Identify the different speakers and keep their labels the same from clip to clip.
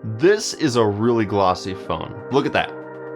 Speaker 1: This is a really glossy phone. Look at that.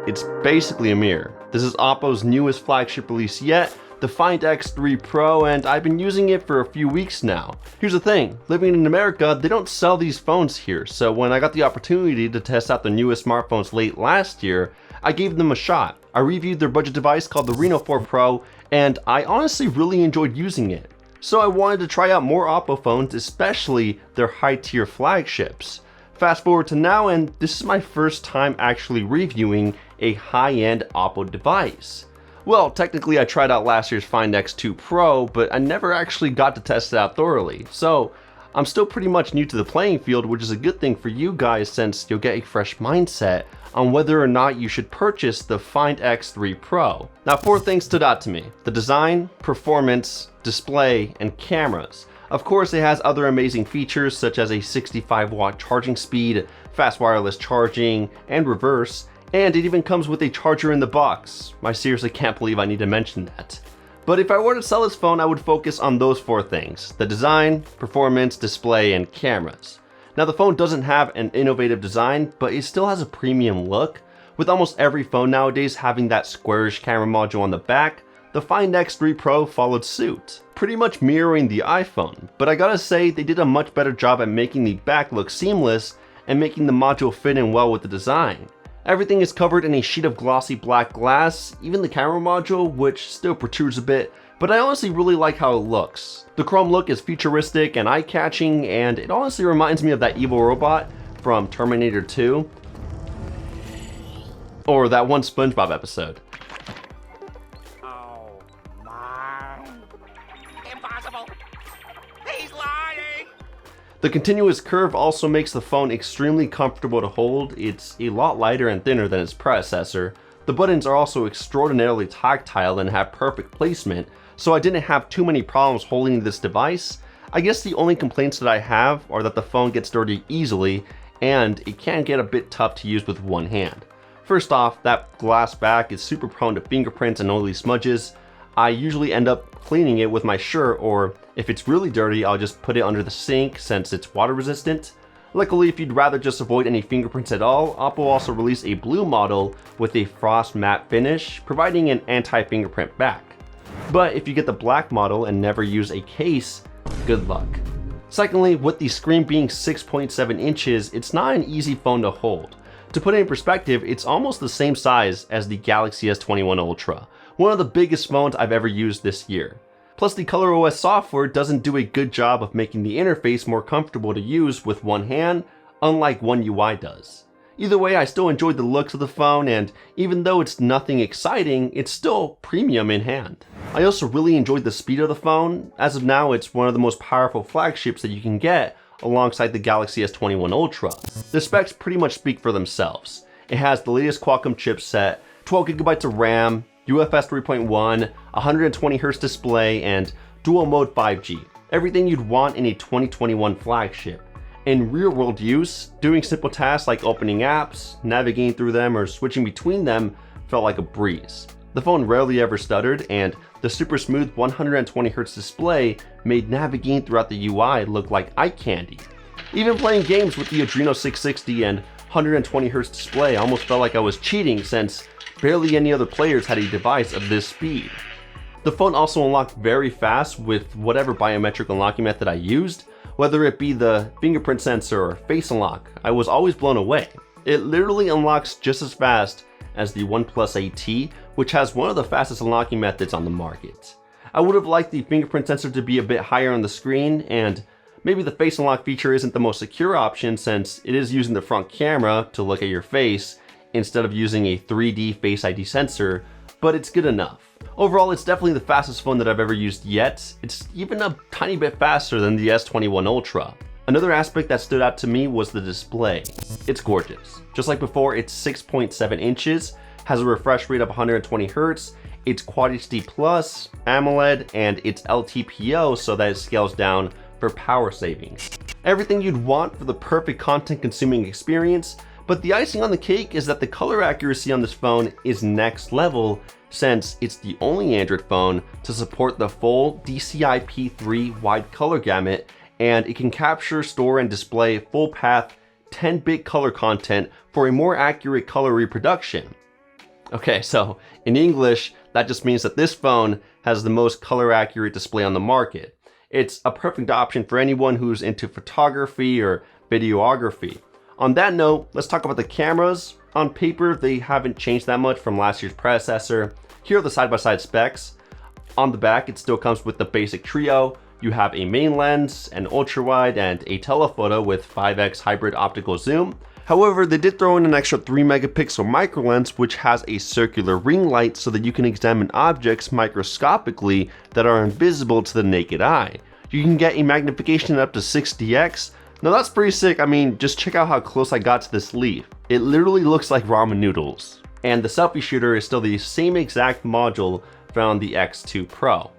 Speaker 1: It's basically a mirror. This is Oppo's newest flagship release yet, the Find X3 Pro, and I've been using it for a few weeks now. Here's the thing, living in America, they don't sell these phones here, so when I got the opportunity to test out the newest smartphones late last year, I gave them a shot. I reviewed their budget device called the Reno 4 Pro, and I honestly really enjoyed using it. So I wanted to try out more Oppo phones, especially their high-tier flagships. Fast forward to now, and this is my first time actually reviewing a high-end Oppo device. Well, technically I tried out last year's Find X2 Pro, but I never actually got to test it out thoroughly. So I'm still pretty much new to the playing field, which is a good thing for you guys since you'll get a fresh mindset on whether or not you should purchase the Find X3 Pro. Now, 4 things stood out to me: the design, performance, display, and cameras. Of course, it has other amazing features such as a 65-watt charging speed, fast wireless charging, and reverse, and it even comes with a charger in the box. I seriously can't believe I need to mention that. But if I were to sell this phone, I would focus on those 4 things: the design, performance, display, and cameras. Now, the phone doesn't have an innovative design, but it still has a premium look. With almost every phone nowadays having that squarish camera module on the back, the Find X3 Pro followed suit, pretty much mirroring the iPhone, but I gotta say they did a much better job at making the back look seamless and making the module fit in well with the design. Everything is covered in a sheet of glossy black glass, even the camera module, which still protrudes a bit, but I honestly really like how it looks. The chrome look is futuristic and eye-catching, and it honestly reminds me of that evil robot from Terminator 2, or that one SpongeBob episode. The continuous curve also makes the phone extremely comfortable to hold. It's a lot lighter and thinner than its predecessor. The buttons are also extraordinarily tactile and have perfect placement, so I didn't have too many problems holding this device. I guess the only complaints that I have are that the phone gets dirty easily and it can get a bit tough to use with one hand. First off, that glass back is super prone to fingerprints and oily smudges. I usually end up cleaning it with my shirt, or if it's really dirty, I'll just put it under the sink since it's water resistant. Luckily, if you'd rather just avoid any fingerprints at all, Oppo also released a blue model with a frost matte finish, providing an anti-fingerprint back. But if you get the black model and never use a case, good luck. Secondly, with the screen being 6.7 inches, it's not an easy phone to hold. To put it in perspective, it's almost the same size as the Galaxy S21 Ultra, one of the biggest phones I've ever used this year. Plus, the ColorOS software doesn't do a good job of making the interface more comfortable to use with one hand, unlike One UI does. Either way, I still enjoyed the looks of the phone, and even though it's nothing exciting, it's still premium in hand. I also really enjoyed the speed of the phone. As of now, it's one of the most powerful flagships that you can get alongside the Galaxy S21 Ultra. The specs pretty much speak for themselves. It has the latest Qualcomm chipset, 12GB of RAM, UFS 3.1, 120Hz display, and dual mode 5G. Everything you'd want in a 2021 flagship. In real-world use, doing simple tasks like opening apps, navigating through them, or switching between them felt like a breeze. The phone rarely ever stuttered, and the super smooth 120Hz display made navigating throughout the UI look like eye candy. Even playing games with the Adreno 660 and 120Hz display almost felt like I was cheating since barely any other players had a device of this speed. The phone also unlocked very fast with whatever biometric unlocking method I used, whether it be the fingerprint sensor or face unlock. I was always blown away. It literally unlocks just as fast as the OnePlus 8T, which has one of the fastest unlocking methods on the market. I would have liked the fingerprint sensor to be a bit higher on the screen, and maybe the face unlock feature isn't the most secure option since it is using the front camera to look at your face instead of using a 3D Face ID sensor, but it's good enough. Overall, it's definitely the fastest phone that I've ever used yet. It's even a tiny bit faster than the S21 Ultra. Another aspect that stood out to me was the display. It's gorgeous. Just like before, it's 6.7 inches, has a refresh rate of 120Hz, it's Quad HD Plus, AMOLED, and it's LTPO so that it scales down for power savings. Everything you'd want for the perfect content consuming experience, but the icing on the cake is that the color accuracy on this phone is next level since it's the only Android phone to support the full DCI-P3 wide color gamut, and it can capture, store, and display full path 10-bit color content for a more accurate color reproduction. Okay, so in English, that just means that this phone has the most color accurate display on the market. It's a perfect option for anyone who's into photography or videography. On that note, let's talk about the cameras. On paper, they haven't changed that much from last year's predecessor. Here are the side-by-side specs. On the back, it still comes with the basic trio. You have a main lens, an ultra-wide, and a telephoto with 5x hybrid optical zoom. However, they did throw in an extra 3 megapixel micro lens, which has a circular ring light so that you can examine objects microscopically that are invisible to the naked eye. You can get a magnification up to 60x. Now that's pretty sick. I mean, just check out how close I got to this leaf. It literally looks like ramen noodles. And the selfie shooter is still the same exact module found on the X2 Pro.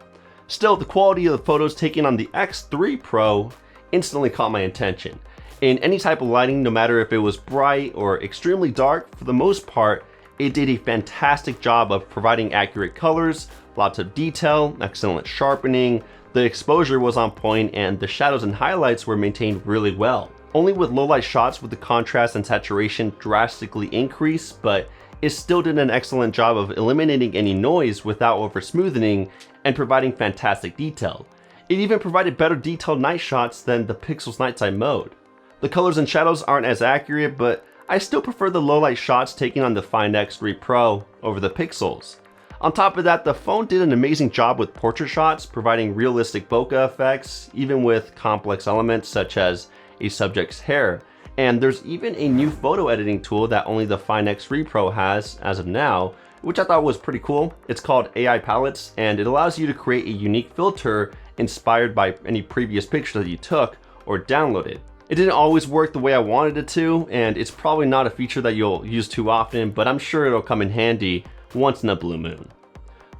Speaker 1: Still, the quality of the photos taken on the X3 Pro instantly caught my attention. In any type of lighting, no matter if it was bright or extremely dark, for the most part, it did a fantastic job of providing accurate colors, lots of detail, excellent sharpening, the exposure was on point, and the shadows and highlights were maintained really well. Only with low light shots would the contrast and saturation drastically increase, but it still did an excellent job of eliminating any noise without over smoothing and providing fantastic detail. It even provided better detailed night shots than the Pixel's nighttime mode. The colors and shadows aren't as accurate, but I still prefer the low light shots taken on the Find X3 Pro over the Pixels. On top of that, the phone did an amazing job with portrait shots, providing realistic bokeh effects, even with complex elements such as a subject's hair. And there's even a new photo editing tool that only the Find X3 Pro has as of now, which I thought was pretty cool. It's called AI Palettes, and it allows you to create a unique filter inspired by any previous picture that you took or downloaded. It didn't always work the way I wanted it to, and it's probably not a feature that you'll use too often, but I'm sure it'll come in handy once in a blue moon.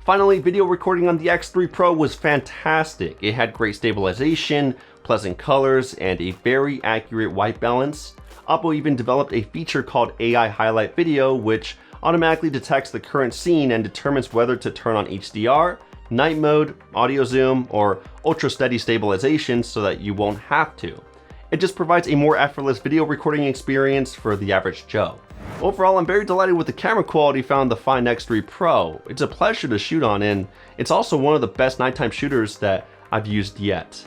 Speaker 1: Finally, video recording on the X3 Pro was fantastic. It had great stabilization, pleasant colors, and a very accurate white balance. Oppo even developed a feature called AI Highlight Video, which automatically detects the current scene and determines whether to turn on HDR, night mode, audio zoom, or ultra steady stabilization so that you won't have to. It just provides a more effortless video recording experience for the average Joe. Overall, I'm very delighted with the camera quality found in the Find X3 Pro. It's a pleasure to shoot on, and it's also one of the best nighttime shooters that I've used yet.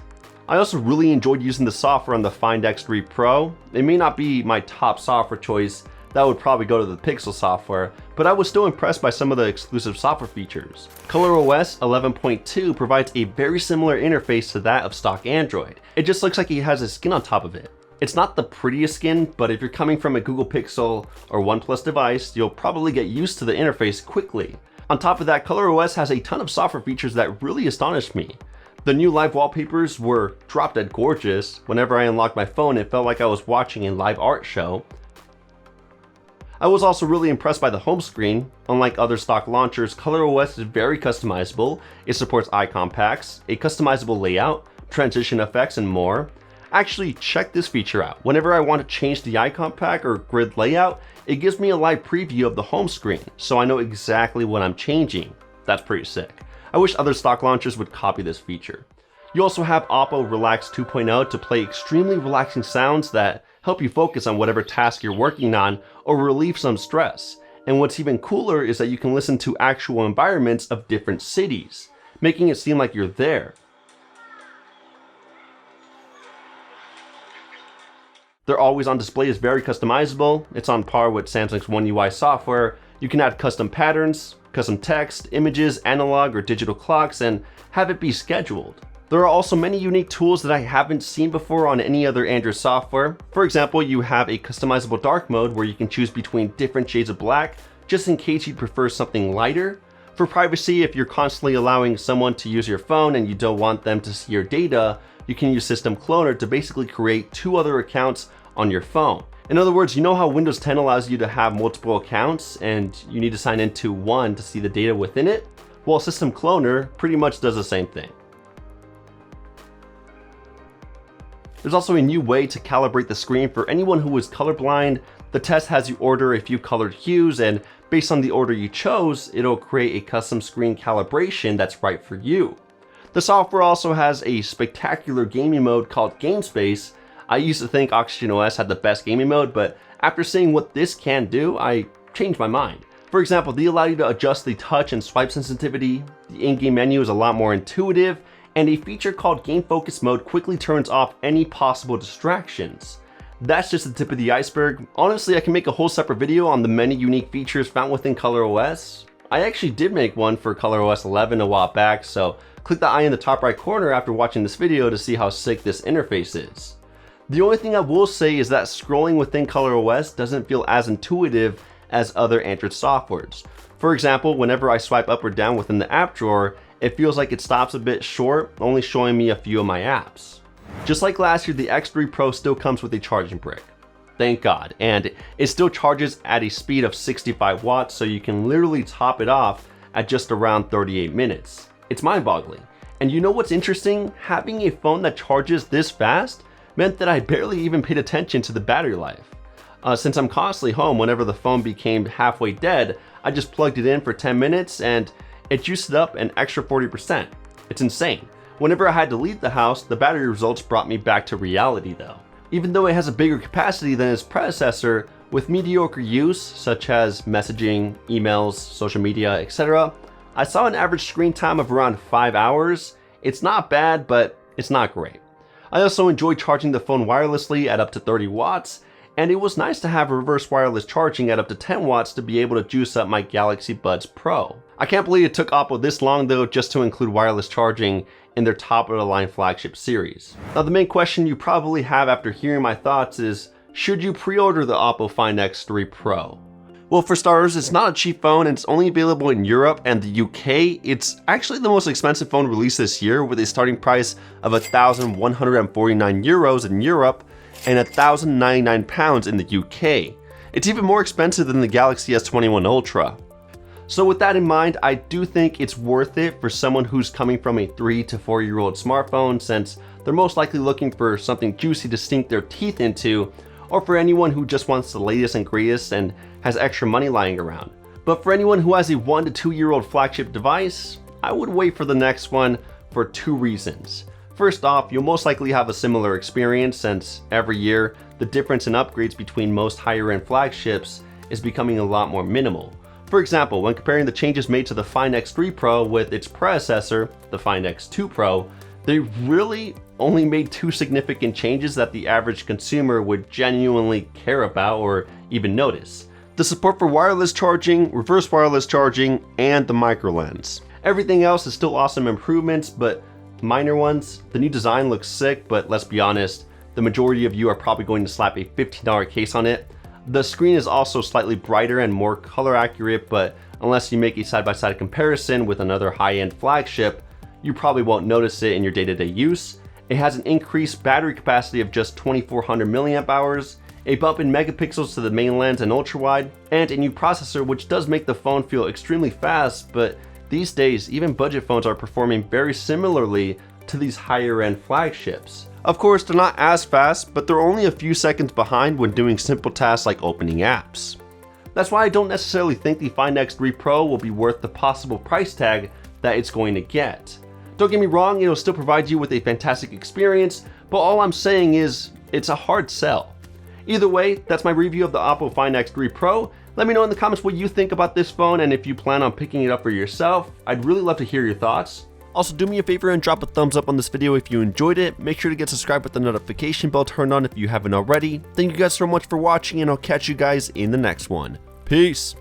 Speaker 1: I also really enjoyed using the software on the Find X3 Pro. It may not be my top software choice, that would probably go to the Pixel software, but I was still impressed by some of the exclusive software features. ColorOS 11.2 provides a very similar interface to that of stock Android. It just looks like it has a skin on top of it. It's not the prettiest skin, but if you're coming from a Google Pixel or OnePlus device, you'll probably get used to the interface quickly. On top of that, ColorOS has a ton of software features that really astonished me. The new live wallpapers were drop dead gorgeous. Whenever I unlocked my phone, it felt like I was watching a live art show. I was also really impressed by the home screen. Unlike other stock launchers, ColorOS is very customizable. It supports icon packs, a customizable layout, transition effects, and more. Actually, check this feature out. Whenever I want to change the icon pack or grid layout, it gives me a live preview of the home screen, so I know exactly what I'm changing. That's pretty sick. I wish other stock launchers would copy this feature. You also have Oppo Relax 2.0 to play extremely relaxing sounds that help you focus on whatever task you're working on or relieve some stress. And what's even cooler is that you can listen to actual environments of different cities, making it seem like you're there. Their always on display is very customizable. It's on par with Samsung's One UI software. You can add custom patterns, custom text, images, analog or digital clocks, and have it be scheduled. There are also many unique tools that I haven't seen before on any other Android software. For example, you have a customizable dark mode where you can choose between different shades of black, just in case you prefer something lighter. For privacy, if you're constantly allowing someone to use your phone and you don't want them to see your data, you can use System Cloner to basically create 2 other accounts on your phone. In other words, you know how Windows 10 allows you to have multiple accounts and you need to sign into one to see the data within it? Well, System Cloner pretty much does the same thing. There's also a new way to calibrate the screen for anyone who is colorblind. The test has you order a few colored hues, and based on the order you chose, it'll create a custom screen calibration that's right for you. The software also has a spectacular gaming mode called Game Space. I used to think Oxygen OS had the best gaming mode, but after seeing what this can do, I changed my mind. For example, they allow you to adjust the touch and swipe sensitivity, the in-game menu is a lot more intuitive, and a feature called Game Focus Mode quickly turns off any possible distractions. That's just the tip of the iceberg. Honestly, I can make a whole separate video on the many unique features found within ColorOS. I actually did make one for ColorOS 11 a while back, so click the eye in the top right corner after watching this video to see how sick this interface is. The only thing I will say is that scrolling within ColorOS doesn't feel as intuitive as other Android softwares. For example, whenever I swipe up or down within the app drawer, it feels like it stops a bit short, only showing me a few of my apps. Just like last year, the X3 Pro still comes with a charging brick. Thank God, and it still charges at a speed of 65 watts, so you can literally top it off at just around 38 minutes. It's mind-boggling. And you know what's interesting? Having a phone that charges this fast meant that I barely even paid attention to the battery life. Since I'm constantly home, whenever the phone became halfway dead, I just plugged it in for 10 minutes and it juiced it up an extra 40%. It's insane. Whenever I had to leave the house, the battery results brought me back to reality though. Even though it has a bigger capacity than its predecessor, with mediocre use, such as messaging, emails, social media, etc., I saw an average screen time of around 5 hours. It's not bad, but it's not great. I also enjoy charging the phone wirelessly at up to 30 watts, and it was nice to have reverse wireless charging at up to 10 watts to be able to juice up my Galaxy Buds Pro. I can't believe it took Oppo this long though just to include wireless charging in their top of the line flagship series. Now the main question you probably have after hearing my thoughts is, should you pre-order the Oppo Find X3 Pro? Well, for starters, it's not a cheap phone and it's only available in Europe and the UK. It's actually the most expensive phone released this year with a starting price of €1,149 in Europe and £1,099 in the UK. It's even more expensive than the Galaxy S21 Ultra. So with that in mind, I do think it's worth it for someone who's coming from a 3 to 4 year old smartphone, since they're most likely looking for something juicy to sink their teeth into, or for anyone who just wants the latest and greatest and has extra money lying around. But for anyone who has a 1 to 2 year old flagship device, I would wait for the next one for 2 reasons. First off, you'll most likely have a similar experience, since every year, the difference in upgrades between most higher end flagships is becoming a lot more minimal. For example, when comparing the changes made to the Find X3 Pro with its predecessor, the Find X2 Pro, they really only made 2 significant changes that the average consumer would genuinely care about or even notice. The support for wireless charging, reverse wireless charging, and the micro lens. Everything else is still awesome improvements, but minor ones. The new design looks sick, but let's be honest, the majority of you are probably going to slap a $15 case on it. The screen is also slightly brighter and more color accurate, but unless you make a side-by-side comparison with another high-end flagship, you probably won't notice it in your day-to-day use. It has an increased battery capacity of just 2400 milliamp hours, a bump in megapixels to the main lens and ultra-wide, and a new processor which does make the phone feel extremely fast, but these days, even budget phones are performing very similarly to these higher end flagships. Of course, they're not as fast, but they're only a few seconds behind when doing simple tasks like opening apps. That's why I don't necessarily think the Find X3 Pro will be worth the possible price tag that it's going to get. Don't get me wrong, it'll still provide you with a fantastic experience, but all I'm saying is, it's a hard sell. Either way, that's my review of the Oppo Find X3 Pro. Let me know in the comments what you think about this phone and if you plan on picking it up for yourself. I'd really love to hear your thoughts. Also, do me a favor and drop a thumbs up on this video if you enjoyed it. Make sure to get subscribed with the notification bell turned on if you haven't already. Thank you guys so much for watching, and I'll catch you guys in the next one. Peace!